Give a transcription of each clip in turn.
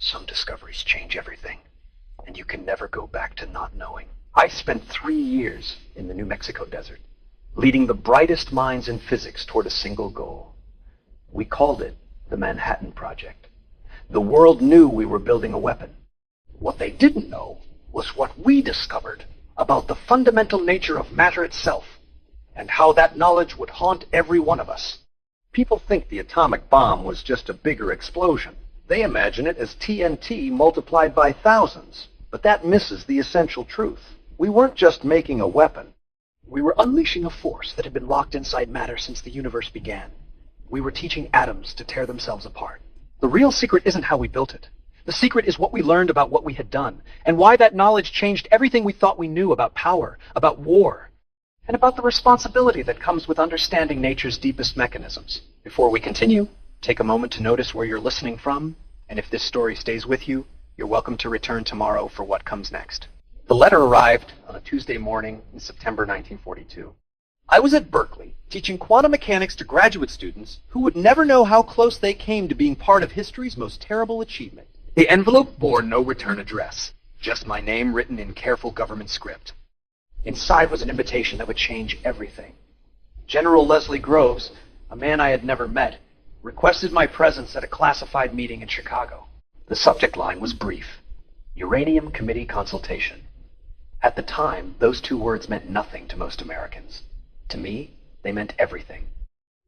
Some discoveries change everything, and you can never go back to not knowing. I spent 3 years in the New Mexico desert, leading the brightest minds in physics toward a single goal. We called it the Manhattan Project. The world knew we were building a weapon. What they didn't know was what we discovered about the fundamental nature of matter itself, and how that knowledge would haunt every one of us. People think the atomic bomb was just a bigger explosion. They imagine it as TNT multiplied by thousands, but that misses the essential truth. We weren't just making a weapon. We were unleashing a force that had been locked inside matter since the universe began. We were teaching atoms to tear themselves apart. The real secret isn't how we built it. The secret is what we learned about what we had done, and why that knowledge changed everything we thought we knew about power, about war, and about the responsibility that comes with understanding nature's deepest mechanisms. Before we continue, take a moment to notice where you're listening from, and if this story stays with you, you're welcome to return tomorrow for what comes next. The letter arrived on a Tuesday morning in September 1942. I was at Berkeley, teaching quantum mechanics to graduate students who would never know how close they came to being part of history's most terrible achievement. The envelope bore no return address, just my name written in careful government script. Inside was an invitation that would change everything. General Leslie Groves, a man I had never met, requested my presence at a classified meeting in Chicago. The subject line was brief: Uranium Committee Consultation. At the time, those 2 words meant nothing to most Americans. To me, they meant everything.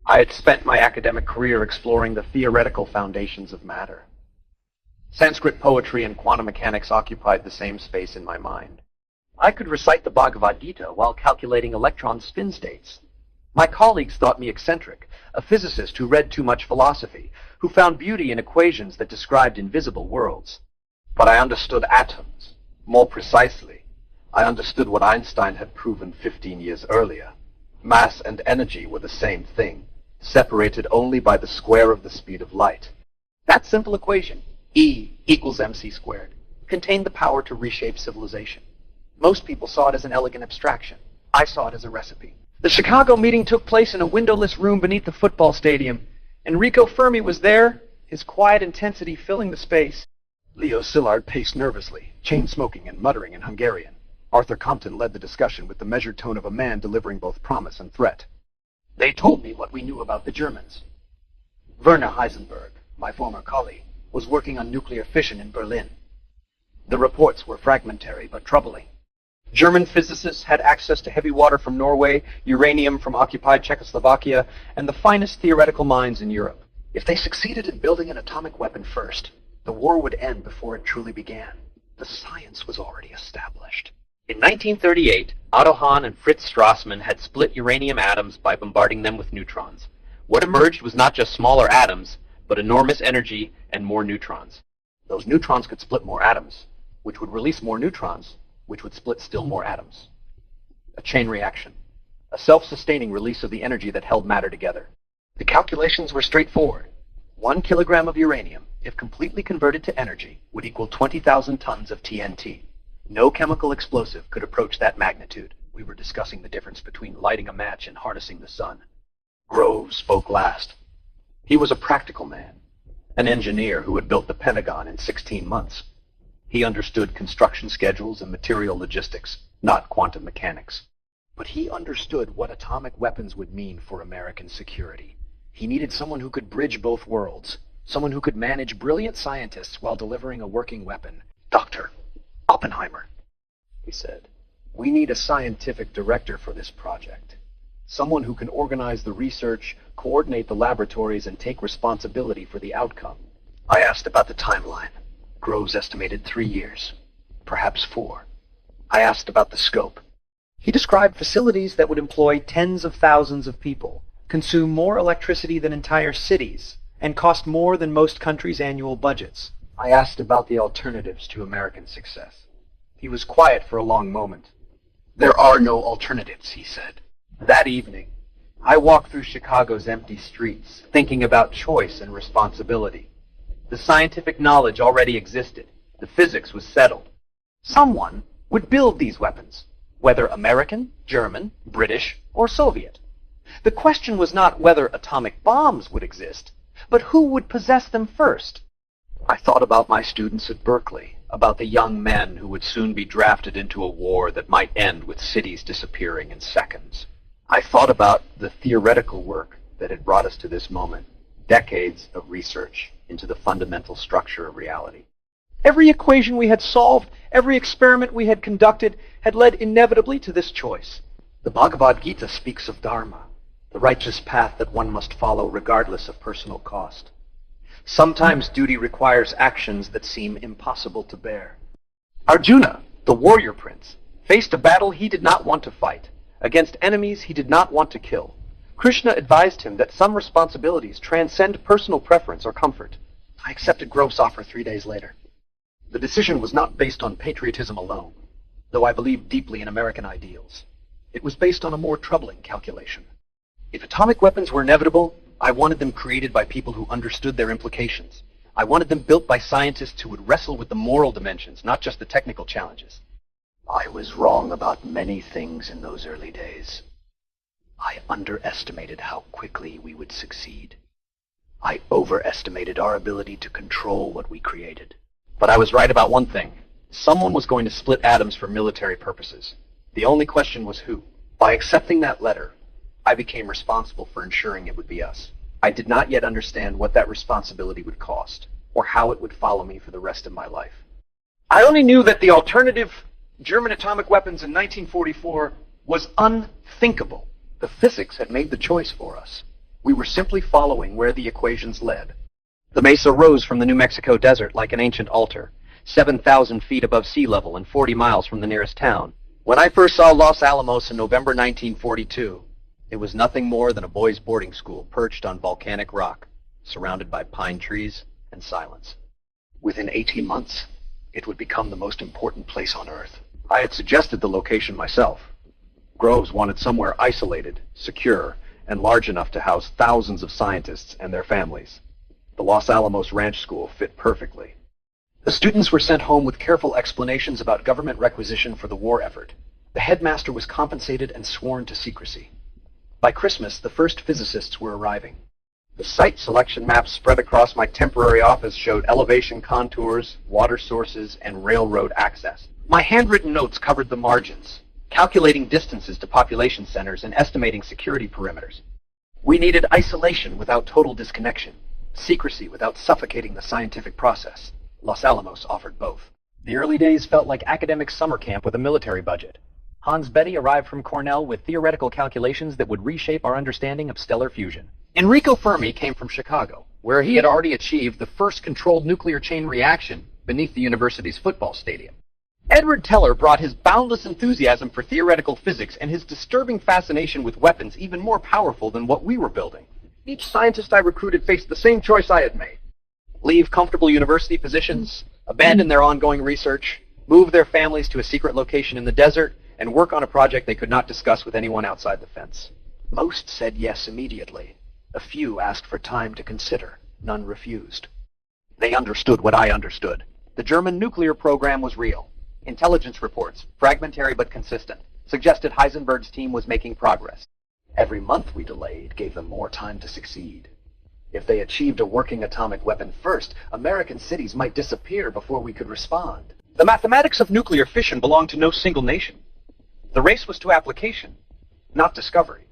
I had spent my academic career exploring the theoretical foundations of matter. Sanskrit poetry and quantum mechanics occupied the same space in my mind. I could recite the Bhagavad Gita while calculating electron spin states. My colleagues thought me eccentric, a physicist who read too much philosophy, who found beauty in equations that described invisible worlds. But I understood atoms. More precisely, I understood what Einstein had proven 15 years earlier. Mass and energy were the same thing, separated only by the square of the speed of light. That simple equation, E equals mc squared, contained the power to reshape civilization. Most people saw it as an elegant abstraction. I saw it as a recipe. The Chicago meeting took place in a windowless room beneath the football stadium. Enrico Fermi was there, his quiet intensity filling the space. Leo Szilard paced nervously, chain-smoking and muttering in Hungarian. Arthur Compton led the discussion with the measured tone of a man delivering both promise and threat. They told me what we knew about the Germans. Werner Heisenberg, my former colleague, was working on nuclear fission in Berlin. The reports were fragmentary but troubling. German physicists had access to heavy water from Norway, uranium from occupied Czechoslovakia, and the finest theoretical minds in Europe. If they succeeded in building an atomic weapon first, the war would end before it truly began. The science was already established. In 1938, Otto Hahn and Fritz Strassmann had split uranium atoms by bombarding them with neutrons. What emerged was not just smaller atoms, but enormous energy and more neutrons. Those neutrons could split more atoms, which would release more neutrons, which would split still more atoms. A chain reaction, a self-sustaining release of the energy that held matter together. The calculations were straightforward. 1 kilogram of uranium, if completely converted to energy, would equal 20,000 tons of TNT. No chemical explosive could approach that magnitude. We were discussing the difference between lighting a match and harnessing the sun. Groves spoke last. He was a practical man, an engineer who had built the Pentagon in 16 months. He understood construction schedules and material logistics, not quantum mechanics. But he understood what atomic weapons would mean for American security. He needed someone who could bridge both worlds, someone who could manage brilliant scientists while delivering a working weapon. Dr. Oppenheimer, he said, we need a scientific director for this project. Someone who can organize the research, coordinate the laboratories, and take responsibility for the outcome. I asked about the timeline. Groves estimated 3 years, perhaps 4. I asked about the scope. He described facilities that would employ tens of thousands of people, consume more electricity than entire cities, and cost more than most countries' annual budgets. I asked about the alternatives to American success. He was quiet for a long moment. There are no alternatives, he said. That evening, I walked through Chicago's empty streets, thinking about choice and responsibility. The scientific knowledge already existed. The physics was settled. Someone would build these weapons, whether American, German, British, or Soviet. The question was not whether atomic bombs would exist, but who would possess them first. I thought about my students at Berkeley, about the young men who would soon be drafted into a war that might end with cities disappearing in seconds. I thought about the theoretical work that had brought us to this moment, decades of research into the fundamental structure of reality. Every equation we had solved, every experiment we had conducted, had led inevitably to this choice. The Bhagavad Gita speaks of dharma, the righteous path that one must follow regardless of personal cost. Sometimes duty requires actions that seem impossible to bear. Arjuna, the warrior prince, faced a battle he did not want to fight, against enemies he did not want to kill. Krishna advised him that some responsibilities transcend personal preference or comfort. I accepted Grove's offer 3 days later. The decision was not based on patriotism alone, though I believed deeply in American ideals. It was based on a more troubling calculation. If atomic weapons were inevitable, I wanted them created by people who understood their implications. I wanted them built by scientists who would wrestle with the moral dimensions, not just the technical challenges. I was wrong about many things in those early days. I underestimated how quickly we would succeed. I overestimated our ability to control what we created. But I was right about one thing. Someone was going to split atoms for military purposes. The only question was who. By accepting that letter, I became responsible for ensuring it would be us. I did not yet understand what that responsibility would cost, or how it would follow me for the rest of my life. I only knew that the alternative, German atomic weapons in 1944, was unthinkable. The physics had made the choice for us. We were simply following where the equations led. The mesa rose from the New Mexico desert like an ancient altar, 7,000 feet above sea level and 40 miles from the nearest town. When I first saw Los Alamos in November 1942, it was nothing more than a boys' boarding school perched on volcanic rock, surrounded by pine trees and silence. Within 18 months, it would become the most important place on Earth. I had suggested the location myself. Groves wanted somewhere isolated, secure, and large enough to house thousands of scientists and their families. The Los Alamos Ranch School fit perfectly. The students were sent home with careful explanations about government requisition for the war effort. The headmaster was compensated and sworn to secrecy. By Christmas, the first physicists were arriving. The site selection maps spread across my temporary office showed elevation contours, water sources, and railroad access. My handwritten notes covered the margins, calculating distances to population centers and estimating security perimeters. We needed isolation without total disconnection, secrecy without suffocating the scientific process. Los Alamos offered both. The early days felt like academic summer camp with a military budget. Hans Betty arrived from Cornell with theoretical calculations that would reshape our understanding of stellar fusion. Enrico Fermi came from Chicago, where he had already achieved the first controlled nuclear chain reaction beneath the university's football stadium. Edward Teller brought his boundless enthusiasm for theoretical physics and his disturbing fascination with weapons even more powerful than what we were building. Each scientist I recruited faced the same choice I had made. Leave comfortable university positions, abandon their ongoing research, move their families to a secret location in the desert, and work on a project they could not discuss with anyone outside the fence. Most said yes immediately. A few asked for time to consider. None refused. They understood what I understood. The German nuclear program was real. Intelligence reports, fragmentary but consistent, suggested Heisenberg's team was making progress. Every month we delayed gave them more time to succeed. If they achieved a working atomic weapon first, American cities might disappear before we could respond. The mathematics of nuclear fission belonged to no single nation. The race was to application, not discovery.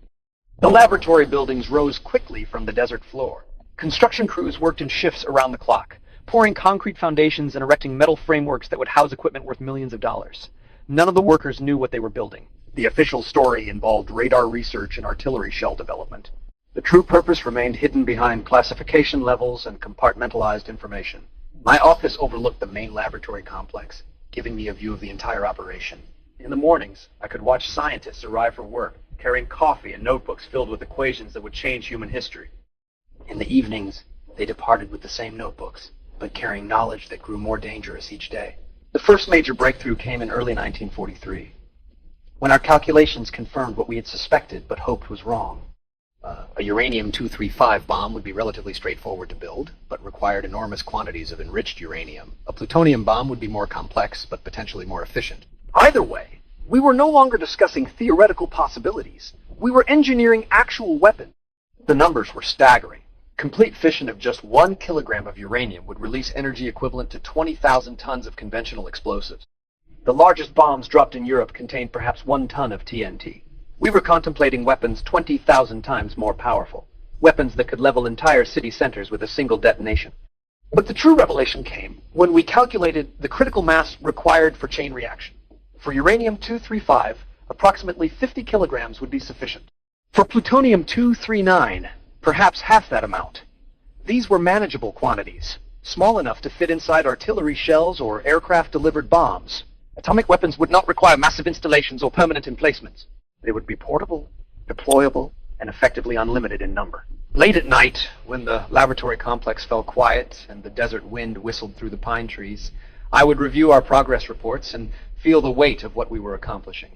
The laboratory buildings rose quickly from the desert floor. Construction crews worked in shifts around the clock, pouring concrete foundations and erecting metal frameworks that would house equipment worth millions of dollars. None of the workers knew what they were building. The official story involved radar research and artillery shell development. The true purpose remained hidden behind classification levels and compartmentalized information. My office overlooked the main laboratory complex, giving me a view of the entire operation. In the mornings, I could watch scientists arrive from work, carrying coffee and notebooks filled with equations that would change human history. In the evenings, they departed with the same notebooks, but carrying knowledge that grew more dangerous each day. The first major breakthrough came in early 1943, when our calculations confirmed what we had suspected but hoped was wrong. A uranium-235 bomb would be relatively straightforward to build, but required enormous quantities of enriched uranium. A plutonium bomb would be more complex, but potentially more efficient. Either way, we were no longer discussing theoretical possibilities. We were engineering actual weapons. The numbers were staggering. Complete fission of just 1 kilogram of uranium would release energy equivalent to 20,000 tons of conventional explosives. The largest bombs dropped in Europe contained perhaps 1 ton of TNT. We were contemplating weapons 20,000 times more powerful, weapons that could level entire city centers with a single detonation. But the true revelation came when we calculated the critical mass required for chain reaction. For uranium-235, approximately 50 kilograms would be sufficient. For plutonium-239, perhaps half that amount. These were manageable quantities, small enough to fit inside artillery shells or aircraft-delivered bombs. Atomic weapons would not require massive installations or permanent emplacements. They would be portable, deployable, and effectively unlimited in number. Late at night, when the laboratory complex fell quiet and the desert wind whistled through the pine trees, I would review our progress reports and feel the weight of what we were accomplishing.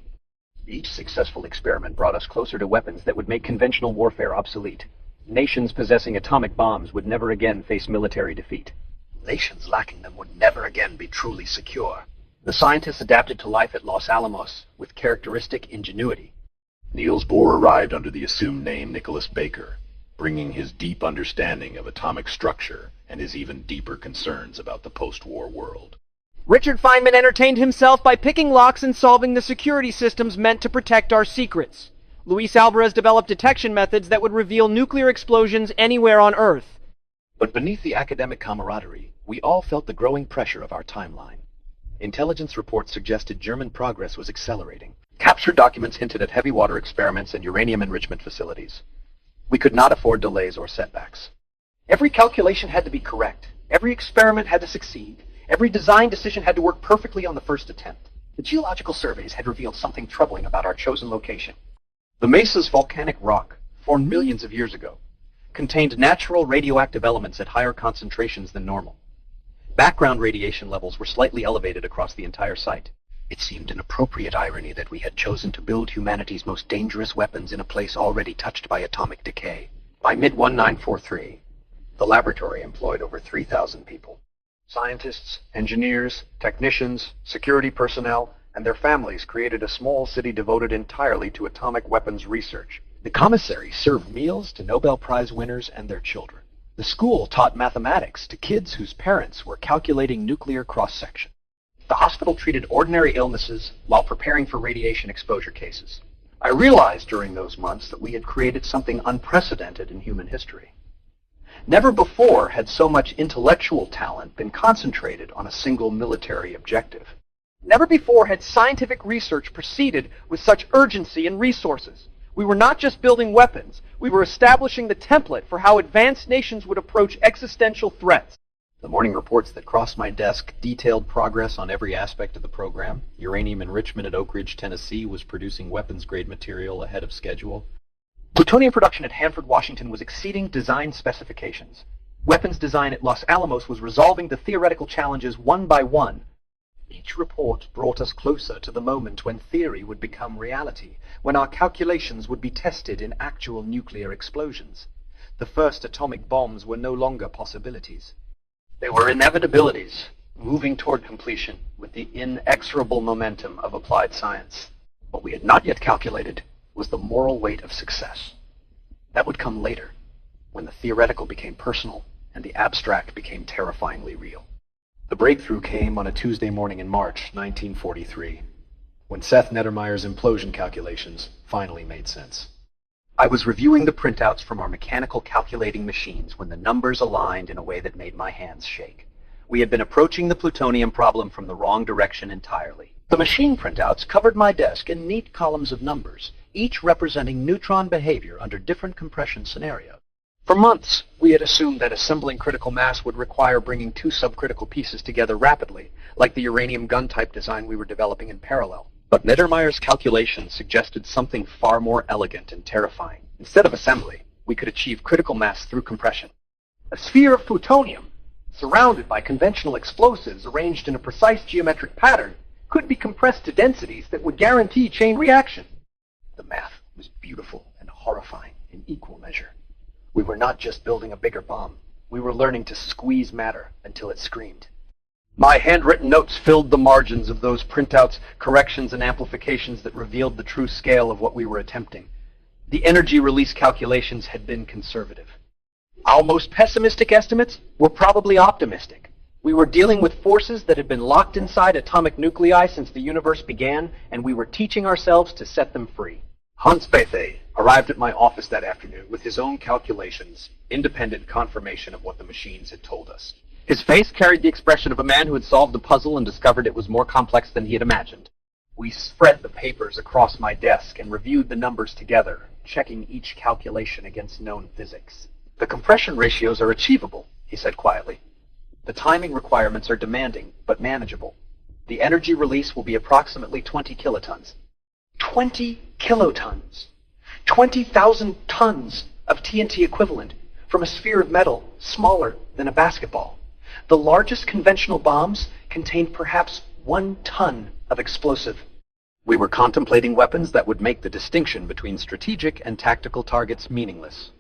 Each successful experiment brought us closer to weapons that would make conventional warfare obsolete. Nations possessing atomic bombs would never again face military defeat. Nations lacking them would never again be truly secure. The scientists adapted to life at Los Alamos with characteristic ingenuity. Niels Bohr arrived under the assumed name Nicholas Baker, bringing his deep understanding of atomic structure and his even deeper concerns about the post-war world. Richard Feynman entertained himself by picking locks and solving the security systems meant to protect our secrets. Luis Alvarez developed detection methods that would reveal nuclear explosions anywhere on Earth. But beneath the academic camaraderie, we all felt the growing pressure of our timeline. Intelligence reports suggested German progress was accelerating. Captured documents hinted at heavy water experiments and uranium enrichment facilities. We could not afford delays or setbacks. Every calculation had to be correct. Every experiment had to succeed. Every design decision had to work perfectly on the first attempt. The geological surveys had revealed something troubling about our chosen location. The mesa's volcanic rock, formed millions of years ago, contained natural radioactive elements at higher concentrations than normal. Background radiation levels were slightly elevated across the entire site. It seemed an appropriate irony that we had chosen to build humanity's most dangerous weapons in a place already touched by atomic decay. By mid-1943, the laboratory employed over 3,000 people. Scientists, engineers, technicians, security personnel, and their families created a small city devoted entirely to atomic weapons research. The commissary served meals to Nobel Prize winners and their children. The school taught mathematics to kids whose parents were calculating nuclear cross-section. The hospital treated ordinary illnesses while preparing for radiation exposure cases. I realized during those months that we had created something unprecedented in human history. Never before had so much intellectual talent been concentrated on a single military objective. Never before had scientific research proceeded with such urgency and resources. We were not just building weapons, we were establishing the template for how advanced nations would approach existential threats. The morning reports that crossed my desk detailed progress on every aspect of the program. Uranium enrichment at Oak Ridge, Tennessee was producing weapons-grade material ahead of schedule. Plutonium production at Hanford, Washington was exceeding design specifications. Weapons design at Los Alamos was resolving the theoretical challenges one by one. Each report brought us closer to the moment when theory would become reality, when our calculations would be tested in actual nuclear explosions. The first atomic bombs were no longer possibilities. They were inevitabilities, moving toward completion with the inexorable momentum of applied science. What we had not yet calculated was the moral weight of success. That would come later, when the theoretical became personal and the abstract became terrifyingly real. The breakthrough came on a Tuesday morning in March 1943, when Seth Nettermeyer's implosion calculations finally made sense. I was reviewing the printouts from our mechanical calculating machines when the numbers aligned in a way that made my hands shake. We had been approaching the plutonium problem from the wrong direction entirely. The machine printouts covered my desk in neat columns of numbers, each representing neutron behavior under different compression scenarios. For months, we had assumed that assembling critical mass would require bringing two subcritical pieces together rapidly, like the uranium gun-type design we were developing in parallel. But Nettermeyer's calculations suggested something far more elegant and terrifying. Instead of assembly, we could achieve critical mass through compression. A sphere of plutonium, surrounded by conventional explosives arranged in a precise geometric pattern, could be compressed to densities that would guarantee chain reaction. The math was beautiful and horrifying in equal measure. We were not just building a bigger bomb. We were learning to squeeze matter until it screamed. My handwritten notes filled the margins of those printouts, corrections and amplifications that revealed the true scale of what we were attempting. The energy release calculations had been conservative. Our most pessimistic estimates were probably optimistic. We were dealing with forces that had been locked inside atomic nuclei since the universe began, and we were teaching ourselves to set them free. Hans Bethe arrived at my office that afternoon with his own calculations, independent confirmation of what the machines had told us. His face carried the expression of a man who had solved a puzzle and discovered it was more complex than he had imagined. We spread the papers across my desk and reviewed the numbers together, checking each calculation against known physics. The compression ratios are achievable, he said quietly. The timing requirements are demanding, but manageable. The energy release will be approximately 20 kilotons. 20 kilotons! 20,000 tons of TNT equivalent from a sphere of metal smaller than a basketball. The largest conventional bombs contained perhaps 1 ton of explosive. We were contemplating weapons that would make the distinction between strategic and tactical targets meaningless.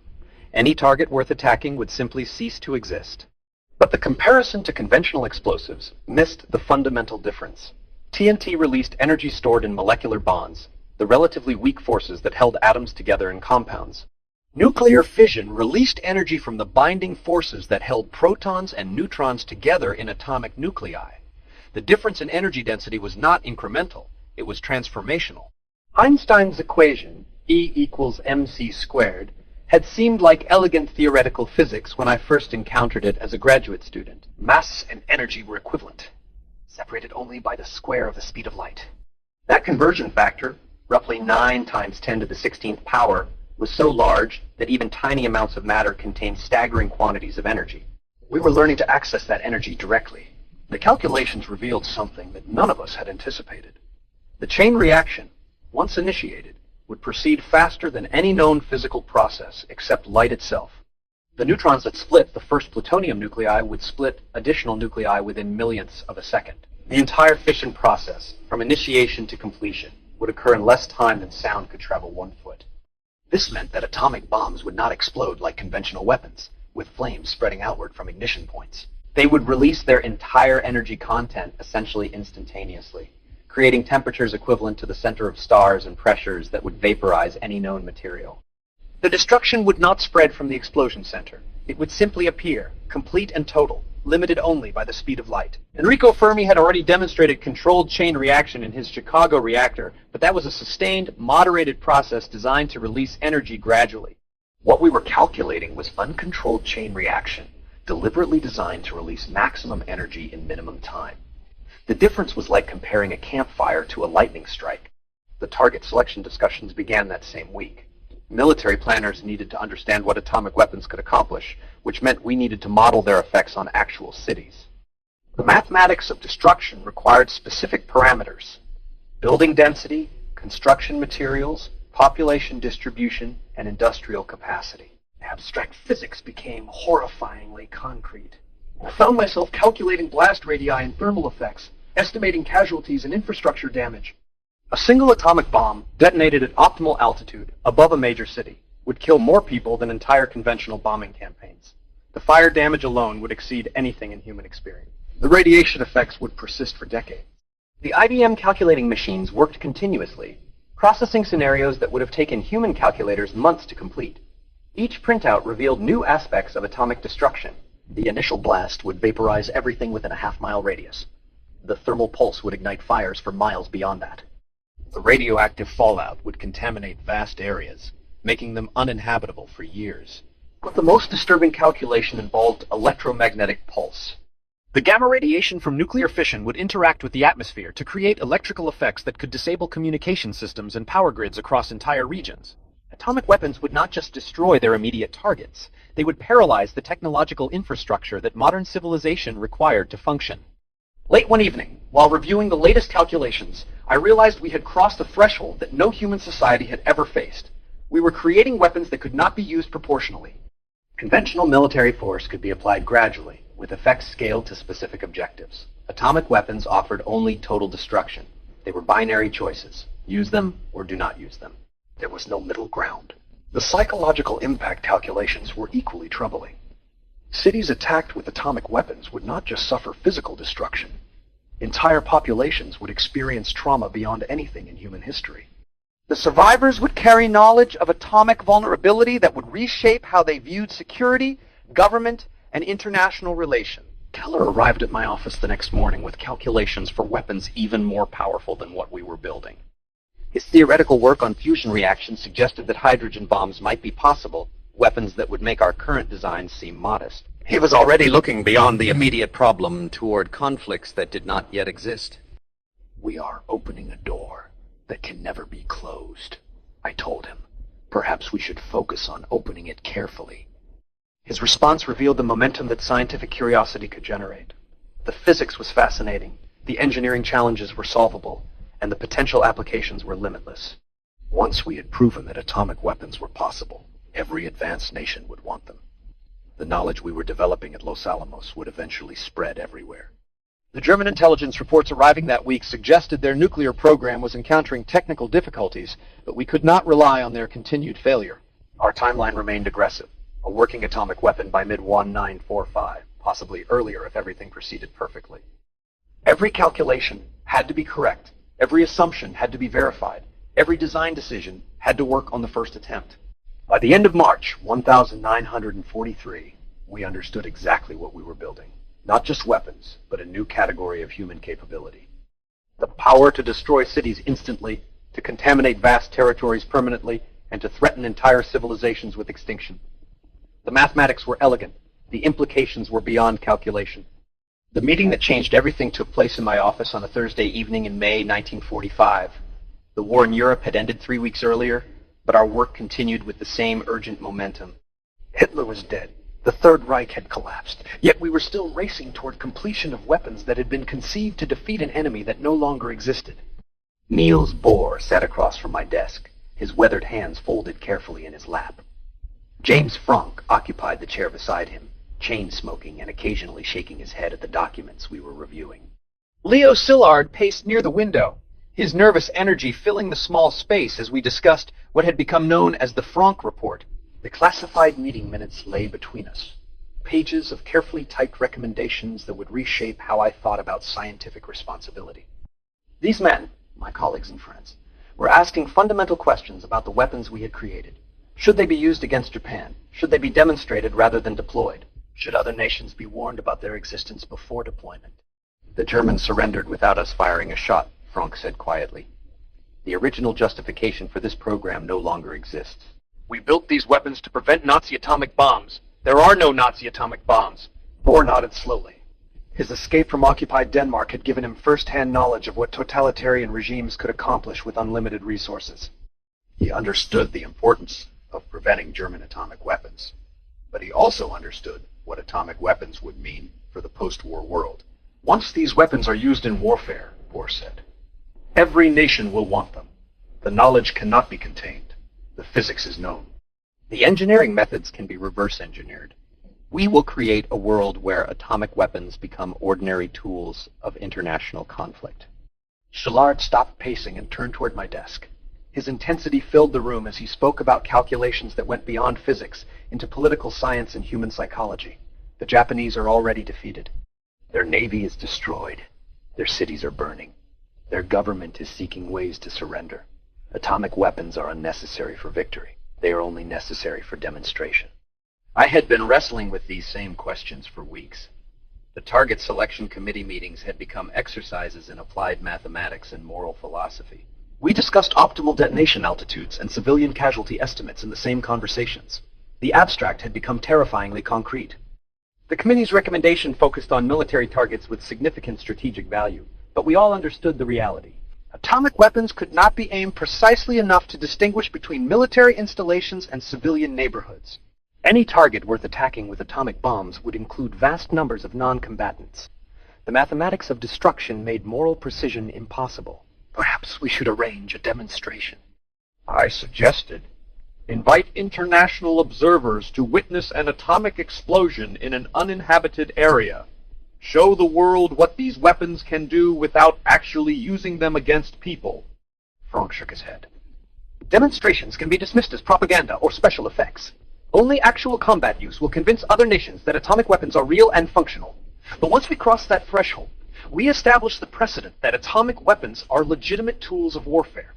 Any target worth attacking would simply cease to exist. But the comparison to conventional explosives missed the fundamental difference. TNT released energy stored in molecular bonds, the relatively weak forces that held atoms together in compounds. Nuclear fission released energy from the binding forces that held protons and neutrons together in atomic nuclei. The difference in energy density was not incremental, it was transformational. Einstein's equation, E equals mc squared, had seemed like elegant theoretical physics when I first encountered it as a graduate student. Mass and energy were equivalent, separated only by the square of the speed of light. That conversion factor, roughly 9 times 10 to the 16th power, was so large that even tiny amounts of matter contained staggering quantities of energy. We were learning to access that energy directly. The calculations revealed something that none of us had anticipated. The chain reaction, once initiated, would proceed faster than any known physical process except light itself. The neutrons that split the first plutonium nuclei would split additional nuclei within millionths of a second. The entire fission process, from initiation to completion, would occur in less time than sound could travel 1 foot. This meant that atomic bombs would not explode like conventional weapons, with flames spreading outward from ignition points. They would release their entire energy content essentially instantaneously, creating temperatures equivalent to the center of stars and pressures that would vaporize any known material. The destruction would not spread from the explosion center. It would simply appear, complete and total, limited only by the speed of light. Enrico Fermi had already demonstrated controlled chain reaction in his Chicago reactor, but that was a sustained, moderated process designed to release energy gradually. What we were calculating was uncontrolled chain reaction, deliberately designed to release maximum energy in minimum time. The difference was like comparing a campfire to a lightning strike. The target selection discussions began that same week. Military planners needed to understand what atomic weapons could accomplish, which meant we needed to model their effects on actual cities. The mathematics of destruction required specific parameters: building density, construction materials, population distribution, and industrial capacity. Abstract physics became horrifyingly concrete. I found myself calculating blast radii and thermal effects, estimating casualties and infrastructure damage. A single atomic bomb, detonated at optimal altitude, above a major city, would kill more people than entire conventional bombing campaigns. The fire damage alone would exceed anything in human experience. The radiation effects would persist for decades. The IBM calculating machines worked continuously, processing scenarios that would have taken human calculators months to complete. Each printout revealed new aspects of atomic destruction. The initial blast would vaporize everything within a half-mile radius. The thermal pulse would ignite fires for miles beyond that. The radioactive fallout would contaminate vast areas, making them uninhabitable for years. But the most disturbing calculation involved electromagnetic pulse. The gamma radiation from nuclear fission would interact with the atmosphere to create electrical effects that could disable communication systems and power grids across entire regions. Atomic weapons would not just destroy their immediate targets, they would paralyze the technological infrastructure that modern civilization required to function. Late one evening, while reviewing the latest calculations, I realized we had crossed a threshold that no human society had ever faced. We were creating weapons that could not be used proportionally. Conventional military force could be applied gradually, with effects scaled to specific objectives. Atomic weapons offered only total destruction. They were binary choices. Use them or do not use them. There was no middle ground. The psychological impact calculations were equally troubling. Cities attacked with atomic weapons would not just suffer physical destruction. Entire populations would experience trauma beyond anything in human history. The survivors would carry knowledge of atomic vulnerability that would reshape how they viewed security, government and international relations. Keller arrived at my office the next morning with calculations for weapons even more powerful than what we were building. His theoretical work on fusion reactions suggested that hydrogen bombs might be possible, weapons that would make our current designs seem modest. He was already looking beyond the immediate problem toward conflicts that did not yet exist. "We are opening a door that can never be closed," I told him. "Perhaps we should focus on opening it carefully." His response revealed the momentum that scientific curiosity could generate. The physics was fascinating, the engineering challenges were solvable, and the potential applications were limitless. Once we had proven that atomic weapons were possible, every advanced nation would want them. The knowledge we were developing at Los Alamos would eventually spread everywhere. The German intelligence reports arriving that week suggested their nuclear program was encountering technical difficulties, but we could not rely on their continued failure. Our timeline remained aggressive. A working atomic weapon by mid-1945, possibly earlier if everything proceeded perfectly. Every calculation had to be correct. Every assumption had to be verified. Every design decision had to work on the first attempt. By the end of March 1943, we understood exactly what we were building. Not just weapons, but a new category of human capability. The power to destroy cities instantly, to contaminate vast territories permanently, and to threaten entire civilizations with extinction. The mathematics were elegant. The implications were beyond calculation. The meeting that changed everything took place in my office on a Thursday evening in May 1945. The war in Europe had ended 3 weeks earlier, but our work continued with the same urgent momentum. Hitler was dead. The Third Reich had collapsed. Yet we were still racing toward completion of weapons that had been conceived to defeat an enemy that no longer existed. Niels Bohr sat across from my desk, his weathered hands folded carefully in his lap. James Franck occupied the chair beside him, chain-smoking and occasionally shaking his head at the documents we were reviewing. Leo Szilard paced near the window, his nervous energy filling the small space as we discussed what had become known as the Franck Report. The classified meeting minutes lay between us, pages of carefully typed recommendations that would reshape how I thought about scientific responsibility. These men, my colleagues and friends, were asking fundamental questions about the weapons we had created. Should they be used against Japan? Should they be demonstrated rather than deployed? Should other nations be warned about their existence before deployment? The Germans surrendered without us firing a shot, Franck said quietly. The original justification for this program no longer exists. We built these weapons to prevent Nazi atomic bombs. There are no Nazi atomic bombs. Bohr nodded slowly. His escape from occupied Denmark had given him first-hand knowledge of what totalitarian regimes could accomplish with unlimited resources. He understood the importance of preventing German atomic weapons, but he also understood what atomic weapons would mean for the post-war world. Once these weapons are used in warfare, Bohr said, every nation will want them. The knowledge cannot be contained. The physics is known. The engineering methods can be reverse engineered. We will create a world where atomic weapons become ordinary tools of international conflict. Szilard stopped pacing and turned toward my desk. His intensity filled the room as he spoke about calculations that went beyond physics into political science and human psychology. The Japanese are already defeated. Their navy is destroyed. Their cities are burning. Their government is seeking ways to surrender. Atomic weapons are unnecessary for victory. They are only necessary for demonstration. I had been wrestling with these same questions for weeks. The target selection committee meetings had become exercises in applied mathematics and moral philosophy. We discussed optimal detonation altitudes and civilian casualty estimates in the same conversations. The abstract had become terrifyingly concrete. The committee's recommendation focused on military targets with significant strategic value, but we all understood the reality. Atomic weapons could not be aimed precisely enough to distinguish between military installations and civilian neighborhoods. Any target worth attacking with atomic bombs would include vast numbers of non-combatants. The mathematics of destruction made moral precision impossible. Perhaps we should arrange a demonstration. I suggested, invite international observers to witness an atomic explosion in an uninhabited area. Show the world what these weapons can do without actually using them against people. Franck shook his head. Demonstrations can be dismissed as propaganda or special effects. Only actual combat use will convince other nations that atomic weapons are real and functional. But once we cross that threshold, we establish the precedent that atomic weapons are legitimate tools of warfare.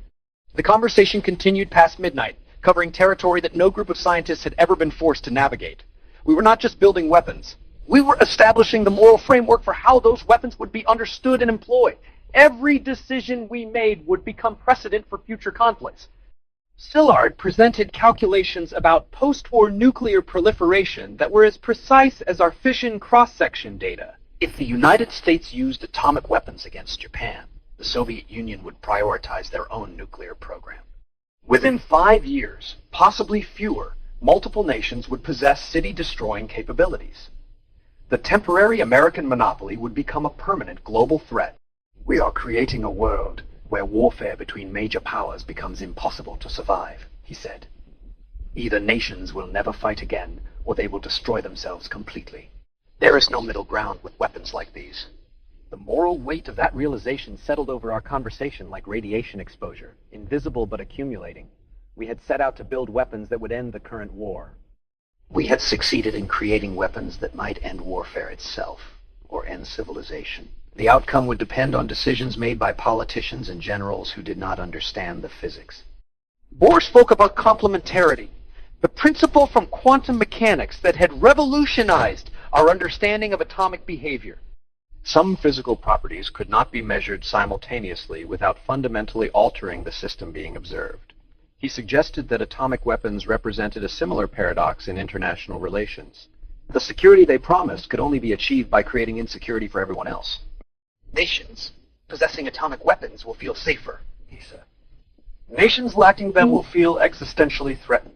The conversation continued past midnight, covering territory that no group of scientists had ever been forced to navigate. We were not just building weapons. We were establishing the moral framework for how those weapons would be understood and employed. Every decision we made would become precedent for future conflicts. Szilard presented calculations about post-war nuclear proliferation that were as precise as our fission cross-section data. If the United States used atomic weapons against Japan, the Soviet Union would prioritize their own nuclear program. Within 5 years, possibly fewer, multiple nations would possess city-destroying capabilities. The temporary American monopoly would become a permanent global threat. We are creating a world where warfare between major powers becomes impossible to survive, he said. Either nations will never fight again, or they will destroy themselves completely. There is no middle ground with weapons like these. The moral weight of that realization settled over our conversation like radiation exposure, invisible but accumulating. We had set out to build weapons that would end the current war. We had succeeded in creating weapons that might end warfare itself, or end civilization. The outcome would depend on decisions made by politicians and generals who did not understand the physics. Bohr spoke about complementarity, the principle from quantum mechanics that had revolutionized our understanding of atomic behavior. Some physical properties could not be measured simultaneously without fundamentally altering the system being observed. He suggested that atomic weapons represented a similar paradox in international relations. The security they promised could only be achieved by creating insecurity for everyone else. Nations possessing atomic weapons will feel safer, he said. Nations lacking them will feel existentially threatened.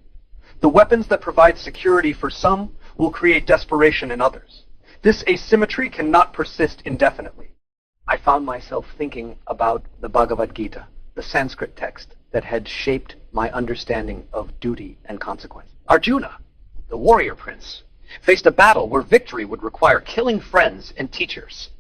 The weapons that provide security for some will create desperation in others. This asymmetry cannot persist indefinitely. I found myself thinking about the Bhagavad Gita, the Sanskrit text that had shaped my understanding of duty and consequence. Arjuna, the warrior prince, faced a battle where victory would require killing friends and teachers.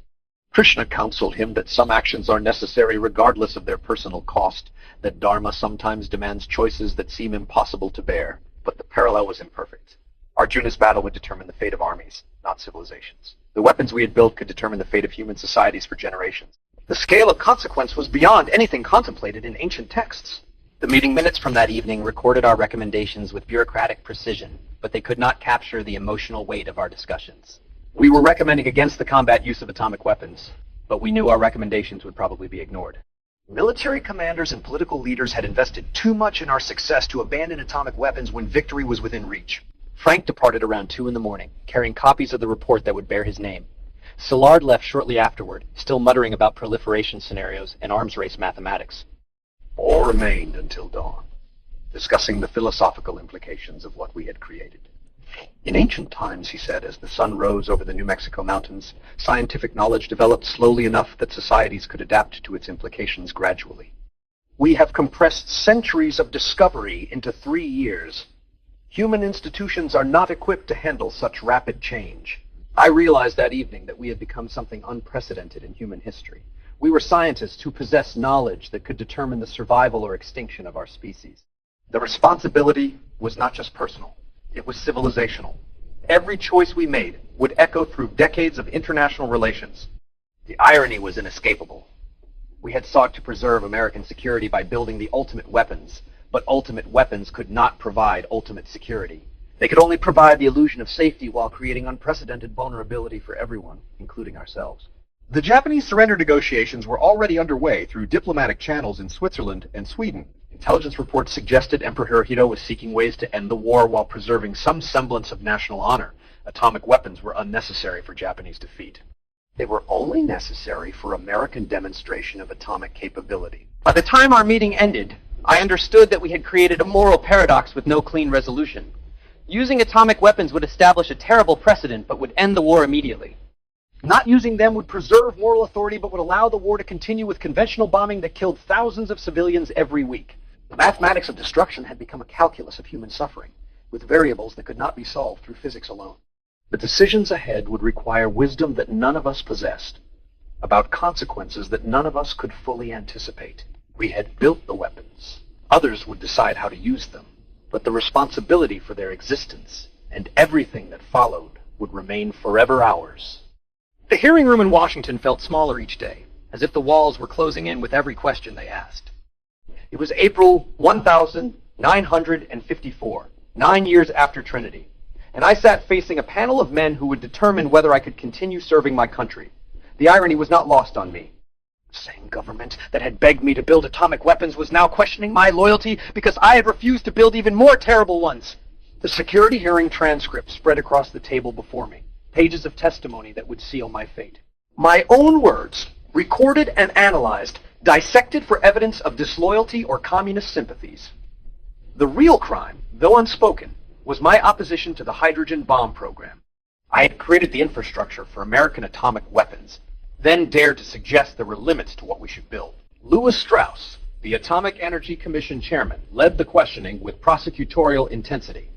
Krishna counseled him that some actions are necessary regardless of their personal cost, that dharma sometimes demands choices that seem impossible to bear, but the parallel was imperfect. Arjuna's battle would determine the fate of armies, not civilizations. The weapons we had built could determine the fate of human societies for generations. The scale of consequence was beyond anything contemplated in ancient texts. The meeting minutes from that evening recorded our recommendations with bureaucratic precision, but they could not capture the emotional weight of our discussions. We were recommending against the combat use of atomic weapons, but we knew our recommendations would probably be ignored. Military commanders and political leaders had invested too much in our success to abandon atomic weapons when victory was within reach. Frank departed around 2 a.m, carrying copies of the report that would bear his name. Szilard left shortly afterward, still muttering about proliferation scenarios and arms race mathematics. Bohr remained until dawn, discussing the philosophical implications of what we had created. In ancient times, he said, as the sun rose over the New Mexico mountains, scientific knowledge developed slowly enough that societies could adapt to its implications gradually. We have compressed centuries of discovery into 3 years. Human institutions are not equipped to handle such rapid change. I realized that evening that we had become something unprecedented in human history. We were scientists who possessed knowledge that could determine the survival or extinction of our species. The responsibility was not just personal. It was civilizational. Every choice we made would echo through decades of international relations. The irony was inescapable. We had sought to preserve American security by building the ultimate weapons, but ultimate weapons could not provide ultimate security. They could only provide the illusion of safety while creating unprecedented vulnerability for everyone, including ourselves. The Japanese surrender negotiations were already underway through diplomatic channels in Switzerland and Sweden. Intelligence reports suggested Emperor Hirohito was seeking ways to end the war while preserving some semblance of national honor. Atomic weapons were unnecessary for Japanese defeat. They were only necessary for American demonstration of atomic capability. By the time our meeting ended, I understood that we had created a moral paradox with no clean resolution. Using atomic weapons would establish a terrible precedent, but would end the war immediately. Not using them would preserve moral authority, but would allow the war to continue with conventional bombing that killed thousands of civilians every week. The mathematics of destruction had become a calculus of human suffering, with variables that could not be solved through physics alone. The decisions ahead would require wisdom that none of us possessed, about consequences that none of us could fully anticipate. We had built the weapons. Others would decide how to use them, but the responsibility for their existence and everything that followed would remain forever ours. The hearing room in Washington felt smaller each day, as if the walls were closing in with every question they asked. It was April 1954, 9 years after Trinity, and I sat facing a panel of men who would determine whether I could continue serving my country. The irony was not lost on me. The same government that had begged me to build atomic weapons was now questioning my loyalty because I had refused to build even more terrible ones. The security hearing transcript spread across the table before me, pages of testimony that would seal my fate. My own words, recorded and analyzed, dissected for evidence of disloyalty or communist sympathies. The real crime, though unspoken, was my opposition to the hydrogen bomb program. I had created the infrastructure for American atomic weapons, then dared to suggest there were limits to what we should build. Lewis Strauss, the Atomic Energy Commission chairman, led the questioning with prosecutorial intensity.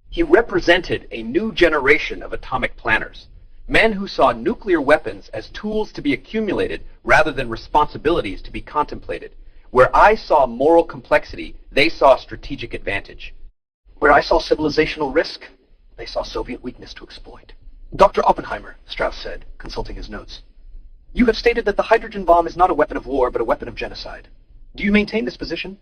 He represented a new generation of atomic planners, men who saw nuclear weapons as tools to be accumulated rather than responsibilities to be contemplated. Where I saw moral complexity, they saw strategic advantage. Where I saw civilizational risk, they saw Soviet weakness to exploit. Dr. Oppenheimer, Strauss said, consulting his notes, you have stated that the hydrogen bomb is not a weapon of war, but a weapon of genocide. Do you maintain this position?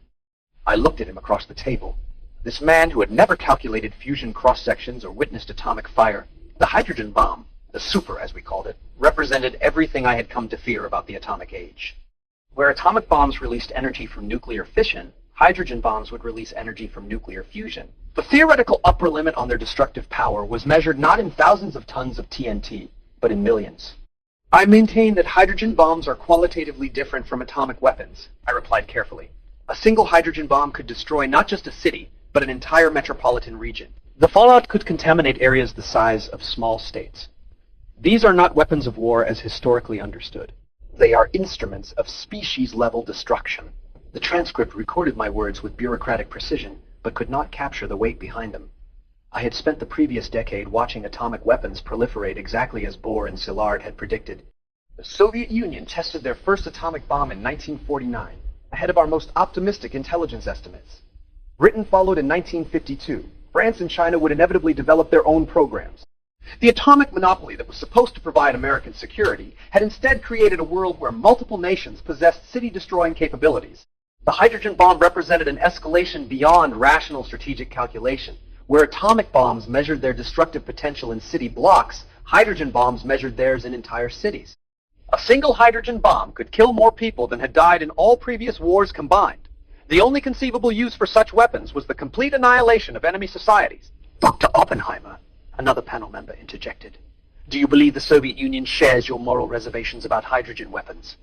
I looked at him across the table. This man who had never calculated fusion cross-sections or witnessed atomic fire. The hydrogen bomb, the super as we called it, represented everything I had come to fear about the atomic age. Where atomic bombs released energy from nuclear fission, hydrogen bombs would release energy from nuclear fusion. The theoretical upper limit on their destructive power was measured not in thousands of tons of TNT, but in millions. I maintain that hydrogen bombs are qualitatively different from atomic weapons, I replied carefully. A single hydrogen bomb could destroy not just a city, but an entire metropolitan region. The fallout could contaminate areas the size of small states. These are not weapons of war as historically understood. They are instruments of species-level destruction. The transcript recorded my words with bureaucratic precision, but could not capture the weight behind them. I had spent the previous decade watching atomic weapons proliferate exactly as Bohr and Szilard had predicted. The Soviet Union tested their first atomic bomb in 1949, ahead of our most optimistic intelligence estimates. Britain followed in 1952. France and China would inevitably develop their own programs. The atomic monopoly that was supposed to provide American security had instead created a world where multiple nations possessed city-destroying capabilities. The hydrogen bomb represented an escalation beyond rational strategic calculation. Where atomic bombs measured their destructive potential in city blocks, hydrogen bombs measured theirs in entire cities. A single hydrogen bomb could kill more people than had died in all previous wars combined. The only conceivable use for such weapons was the complete annihilation of enemy societies. Dr. Oppenheimer, another panel member interjected. Do you believe the Soviet Union shares your moral reservations about hydrogen weapons?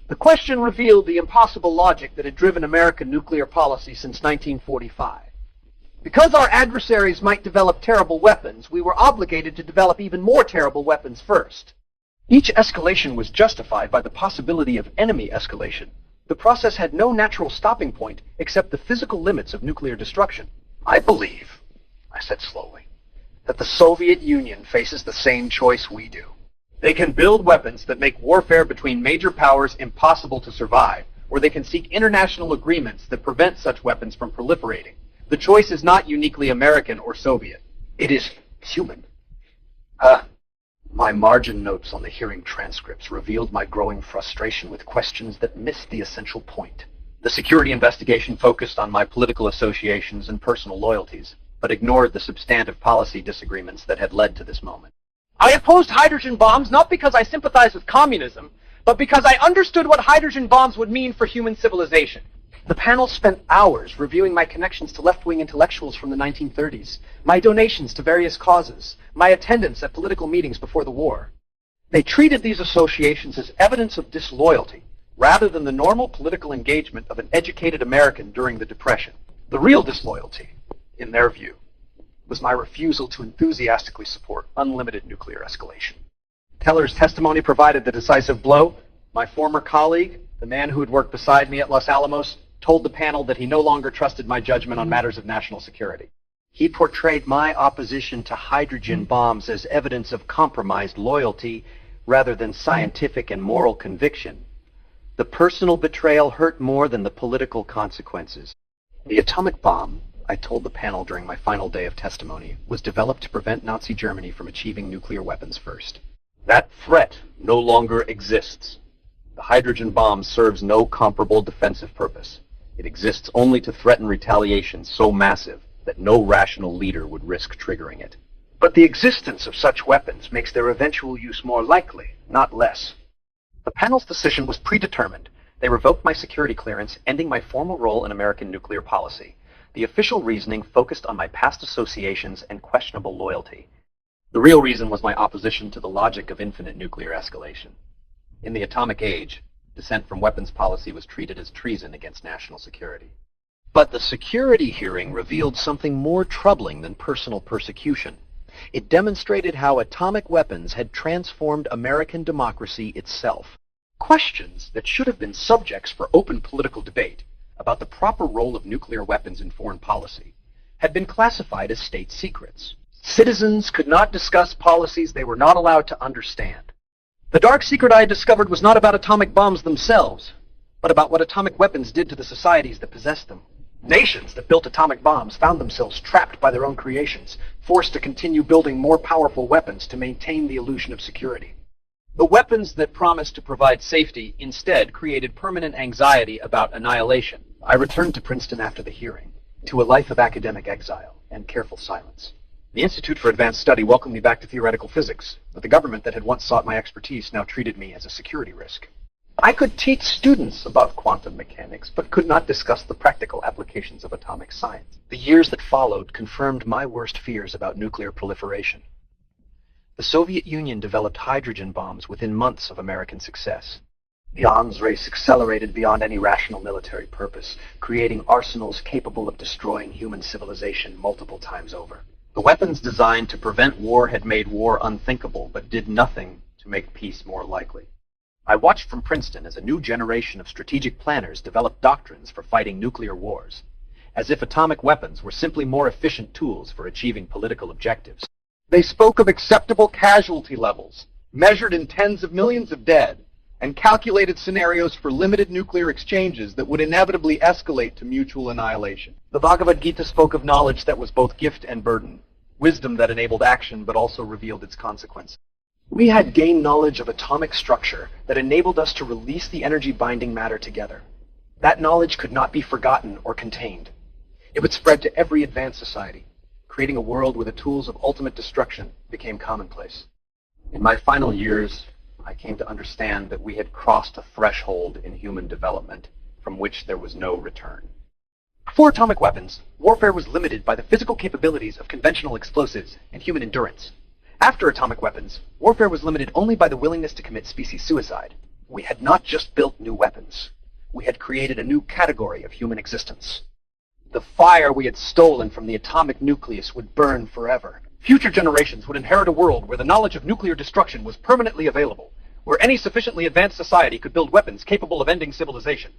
The question revealed the impossible logic that had driven American nuclear policy since 1945. Because our adversaries might develop terrible weapons, we were obligated to develop even more terrible weapons first. Each escalation was justified by the possibility of enemy escalation. The process had no natural stopping point except the physical limits of nuclear destruction. I believe, I said slowly, that the Soviet Union faces the same choice we do. They can build weapons that make warfare between major powers impossible to survive, or they can seek international agreements that prevent such weapons from proliferating. The choice is not uniquely American or Soviet. It is human. My margin notes on the hearing transcripts revealed my growing frustration with questions that missed the essential point. The security investigation focused on my political associations and personal loyalties, but ignored the substantive policy disagreements that had led to this moment. I opposed hydrogen bombs not because I sympathized with communism, but because I understood what hydrogen bombs would mean for human civilization. The panel spent hours reviewing my connections to left-wing intellectuals from the 1930s, my donations to various causes, my attendance at political meetings before the war. They treated these associations as evidence of disloyalty, rather than the normal political engagement of an educated American during the Depression. The real disloyalty, in their view, was my refusal to enthusiastically support unlimited nuclear escalation. Teller's testimony provided the decisive blow. My former colleague, the man who had worked beside me at Los Alamos, told the panel that he no longer trusted my judgment on matters of national security. He portrayed my opposition to hydrogen bombs as evidence of compromised loyalty rather than scientific and moral conviction. The personal betrayal hurt more than the political consequences. The atomic bomb, I told the panel during my final day of testimony, was developed to prevent Nazi Germany from achieving nuclear weapons first. That threat no longer exists. The hydrogen bomb serves no comparable defensive purpose. It exists only to threaten retaliation so massive that no rational leader would risk triggering it. But the existence of such weapons makes their eventual use more likely, not less. The panel's decision was predetermined. They revoked my security clearance, ending my formal role in American nuclear policy. The official reasoning focused on my past associations and questionable loyalty. The real reason was my opposition to the logic of infinite nuclear escalation. In the atomic age, dissent from weapons policy was treated as treason against national security. But the security hearing revealed something more troubling than personal persecution. It demonstrated how atomic weapons had transformed American democracy itself. Questions that should have been subjects for open political debate about the proper role of nuclear weapons in foreign policy had been classified as state secrets. Citizens could not discuss policies they were not allowed to understand. The dark secret I had discovered was not about atomic bombs themselves, but about what atomic weapons did to the societies that possessed them. Nations that built atomic bombs found themselves trapped by their own creations, forced to continue building more powerful weapons to maintain the illusion of security. The weapons that promised to provide safety instead created permanent anxiety about annihilation. I returned to Princeton after the hearing, to a life of academic exile and careful silence. The Institute for Advanced Study welcomed me back to theoretical physics, but the government that had once sought my expertise now treated me as a security risk. I could teach students about quantum mechanics, but could not discuss the practical applications of atomic science. The years that followed confirmed my worst fears about nuclear proliferation. The Soviet Union developed hydrogen bombs within months of American success. The arms race accelerated beyond any rational military purpose, creating arsenals capable of destroying human civilization multiple times over. The weapons designed to prevent war had made war unthinkable, but did nothing to make peace more likely. I watched from Princeton as a new generation of strategic planners developed doctrines for fighting nuclear wars, as if atomic weapons were simply more efficient tools for achieving political objectives. They spoke of acceptable casualty levels, measured in tens of millions of dead, and calculated scenarios for limited nuclear exchanges that would inevitably escalate to mutual annihilation. The Bhagavad Gita spoke of knowledge that was both gift and burden, wisdom that enabled action but also revealed its consequences. We had gained knowledge of atomic structure that enabled us to release the energy binding matter together. That knowledge could not be forgotten or contained. It would spread to every advanced society, creating a world where the tools of ultimate destruction became commonplace. In my final years, I came to understand that we had crossed a threshold in human development from which there was no return. Before atomic weapons, warfare was limited by the physical capabilities of conventional explosives and human endurance. After atomic weapons, warfare was limited only by the willingness to commit species suicide. We had not just built new weapons. We had created a new category of human existence. The fire we had stolen from the atomic nucleus would burn forever. Future generations would inherit a world where the knowledge of nuclear destruction was permanently available, where any sufficiently advanced society could build weapons capable of ending civilization.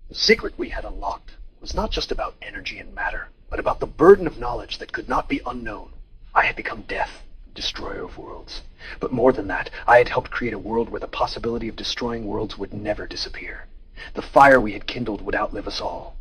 The secret we had unlocked was not just about energy and matter, but about the burden of knowledge that could not be unknown. I had become death, destroyer of worlds. But more than that, I had helped create a world where the possibility of destroying worlds would never disappear. The fire we had kindled would outlive us all.